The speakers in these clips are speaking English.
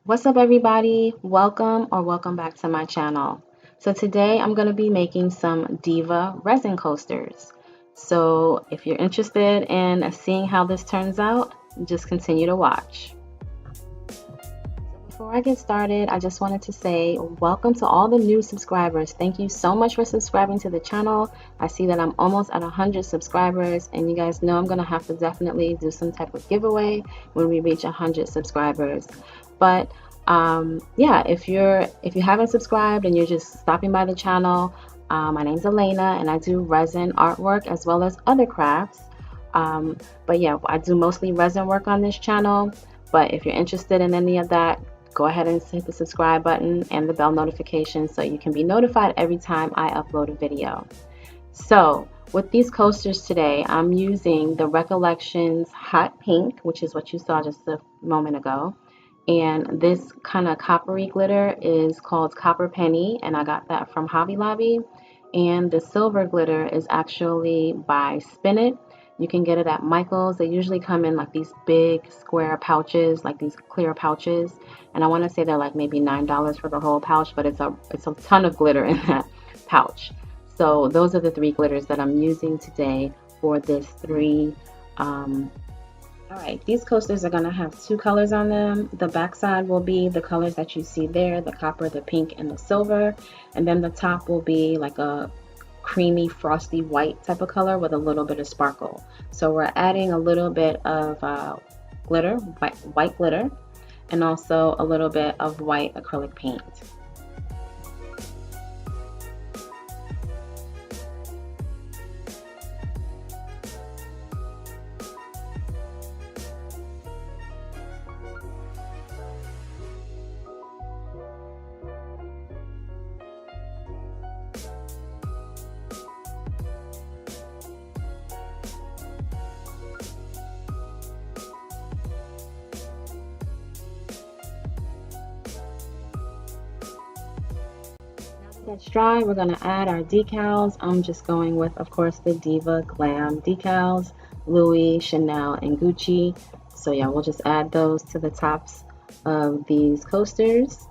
What's up, everybody? Welcome back to my channel. So today I'm going to be making some Diva resin coasters. So if you're interested in seeing how this turns out, just continue to watch. Before I get started, I just wanted to say welcome to all the new subscribers. Thank you so much for subscribing to the channel. I see that I'm almost at 100 subscribers, and you guys know I'm going to have to definitely do some type of giveaway when we reach 100 subscribers. But yeah, if you haven't subscribed and you're just stopping by the channel, my name's Elena, and I do resin artwork as well as other crafts. But yeah, I do mostly resin work on this channel. But if you're interested in any of that, go ahead and hit the subscribe button and the bell notification so you can be notified every time I upload a video. So with these coasters today, I'm using the Recollections Hot Pink, which is what you saw just a moment ago. And this kind of coppery glitter is called Copper Penny, and I got that from Hobby Lobby. And the silver glitter is actually by Spin It. You can get it at Michael's. They usually come in like these big square pouches, like these clear pouches. And I want to say they're like maybe $9 for the whole pouch, but it's a ton of glitter in that pouch. So those are the three glitters that I'm using today for this Alright, these coasters are going to have two colors on them. The back side will be the colors that you see there, the copper, the pink, and the silver. And then the top will be like a creamy, frosty white type of color with a little bit of sparkle. So we're adding a little bit of glitter, white glitter, and also a little bit of white acrylic paint. That's dry, we're going to add our decals. I'm just going with, of course, the Diva Glam decals, Louis, Chanel, and Gucci. So yeah, we'll just add those to the tops of these coasters,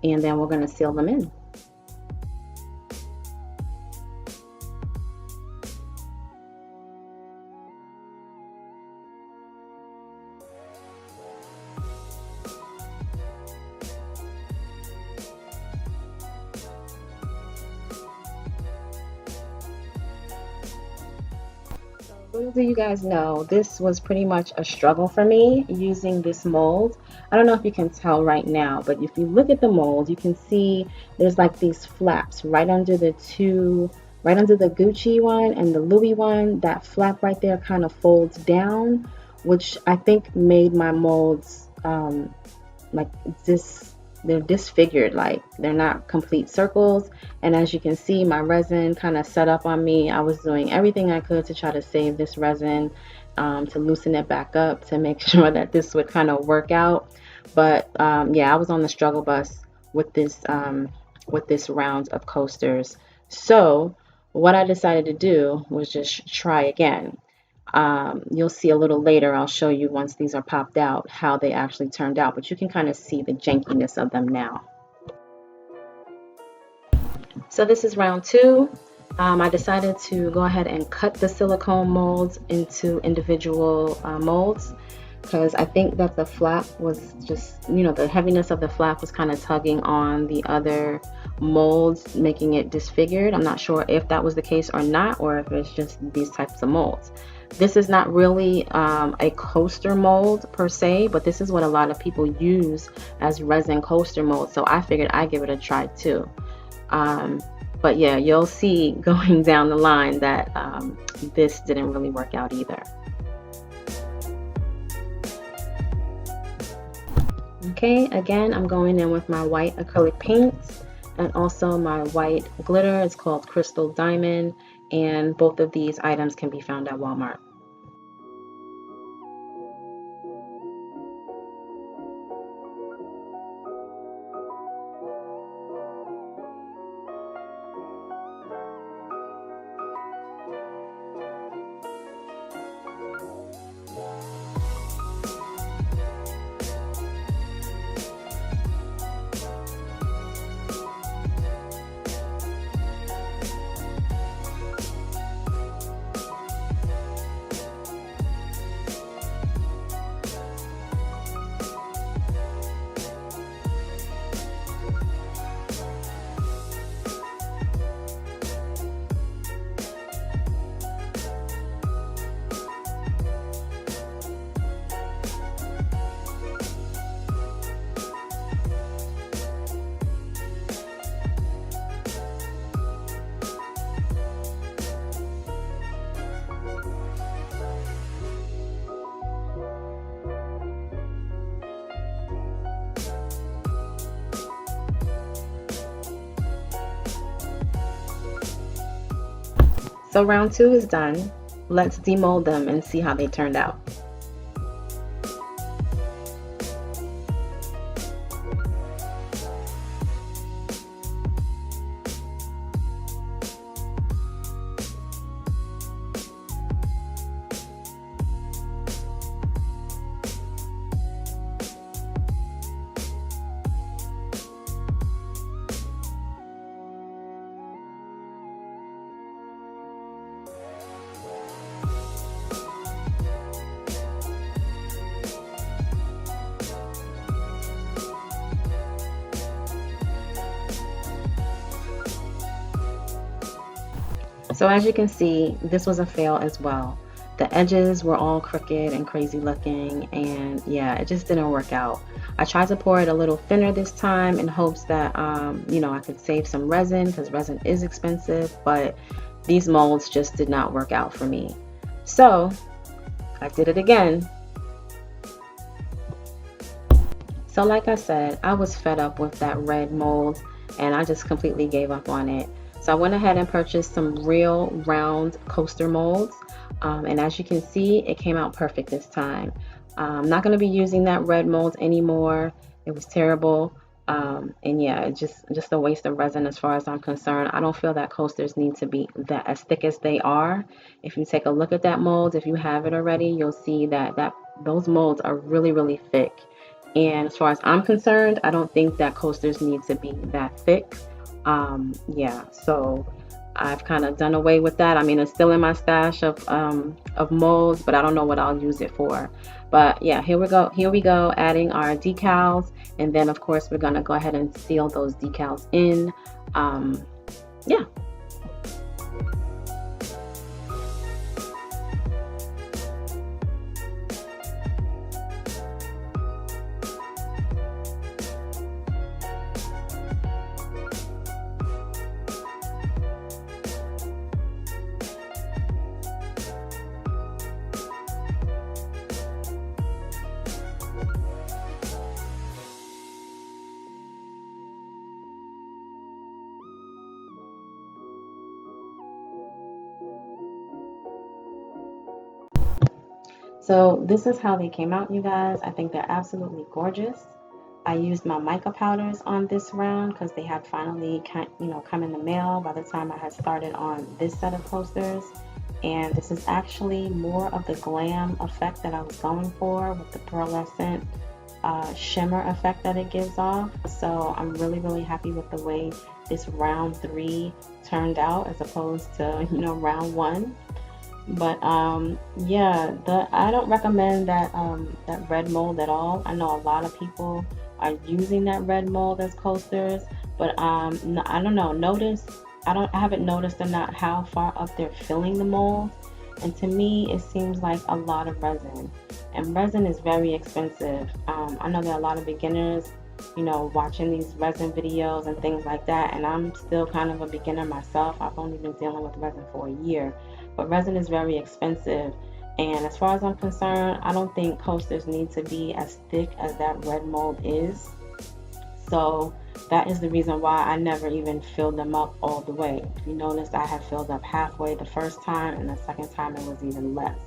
and then we're going to seal them in. Those of you guys know, this was pretty much a struggle for me using this mold. I don't know if you can tell right now, but if you look at the mold, you can see there's like these flaps right under the Gucci one and the Louis one. That flap right there kind of folds down, which I think made my molds like this. They're disfigured, like they're not complete circles. And as you can see, my resin kind of set up on me. I was doing everything I could to try to save this resin, to loosen it back up, to make sure that this would kind of work out. But yeah, I was on the struggle bus with this round of coasters. So what I decided to do was just try again. You'll see a little later, I'll show you once these are popped out how they actually turned out, but you can kind of see the jankiness of them now. So this is round two. I decided to go ahead and cut the silicone molds into individual molds, because I think that the flap was just, the heaviness of the flap was kind of tugging on the other molds, making it disfigured. I'm not sure if that was the case or not, or if it's just these types of molds. This is not really a coaster mold per se, but this is what a lot of people use as resin coaster mold. So I figured I'd give it a try too. But yeah, you'll see going down the line that this didn't really work out either. Okay, again, I'm going in with my white acrylic paints and also my white glitter. It's called Crystal Diamond, and both of these items can be found at Walmart. So round 2 is done. Let's demold them and see how they turned out. So as you can see, this was a fail as well. The edges were all crooked and crazy looking, and yeah, it just didn't work out. I tried to pour it a little thinner this time in hopes that you know, I could save some resin, because resin is expensive, but these molds just did not work out for me. So I did it again. So like I said, I was fed up with that red mold and I just completely gave up on it. So I went ahead and purchased some real round coaster molds, and as you can see, it came out perfect this time. I'm not going to be using that red mold anymore. It was terrible, and yeah, it's just a waste of resin as far as I'm concerned. I don't feel that coasters need to be that as thick as they are. If you take a look at that mold, if you have it already, you'll see that those molds are really thick. And as far as I'm concerned, I don't think that coasters need to be that thick. Yeah, so I've kind of done away with that. I mean, it's still in my stash of molds, but I don't know what I'll use it for. But yeah, here we go, adding our decals, and then of course we're gonna go ahead and seal those decals in. Yeah. So this is how they came out, you guys. I think they're absolutely gorgeous. I used my mica powders on this round because they had finally come in the mail by the time I had started on this set of coasters. And this is actually more of the glam effect that I was going for with the pearlescent shimmer effect that it gives off. So I'm really happy with the way this round 3 turned out as opposed to round 1. But yeah, I don't recommend that that red mold at all. I know a lot of people are using that red mold as coasters, but no, I don't know. I haven't noticed or not how far up they're filling the mold, and to me it seems like a lot of resin, and resin is very expensive. I know there are a lot of beginners watching these resin videos and things like that, and I'm still kind of a beginner myself. I've only been dealing with resin for a year, but resin is very expensive, and as far as I'm concerned, I don't think coasters need to be as thick as that red mold is. So that is the reason why I never even filled them up all the way. If you notice, I had filled up halfway the first time, and the second time it was even less.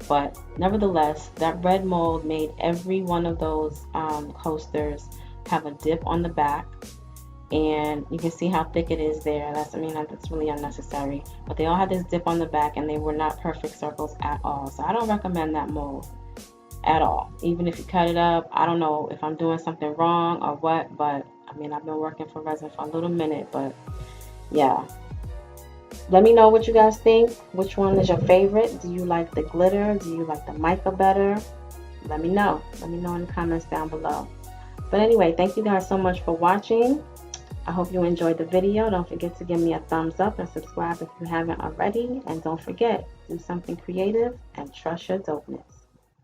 But nevertheless, that red mold made every one of those coasters have a dip on the back, and you can see how thick it is there. That's really unnecessary, but they all had this dip on the back, and they were not perfect circles at all. So I don't recommend that mold at all. Even if you cut it up, I don't know if I'm doing something wrong or what, but I mean, I've been working for resin for a little minute, but yeah. Let me know what you guys think. Which one is your favorite? Do you like the glitter? Do you like the mica better? Let me know. Let me know in the comments down below. But anyway, thank you guys so much for watching. I hope you enjoyed the video. Don't forget to give me a thumbs up and subscribe if you haven't already. And don't forget, do something creative and trust your dopeness.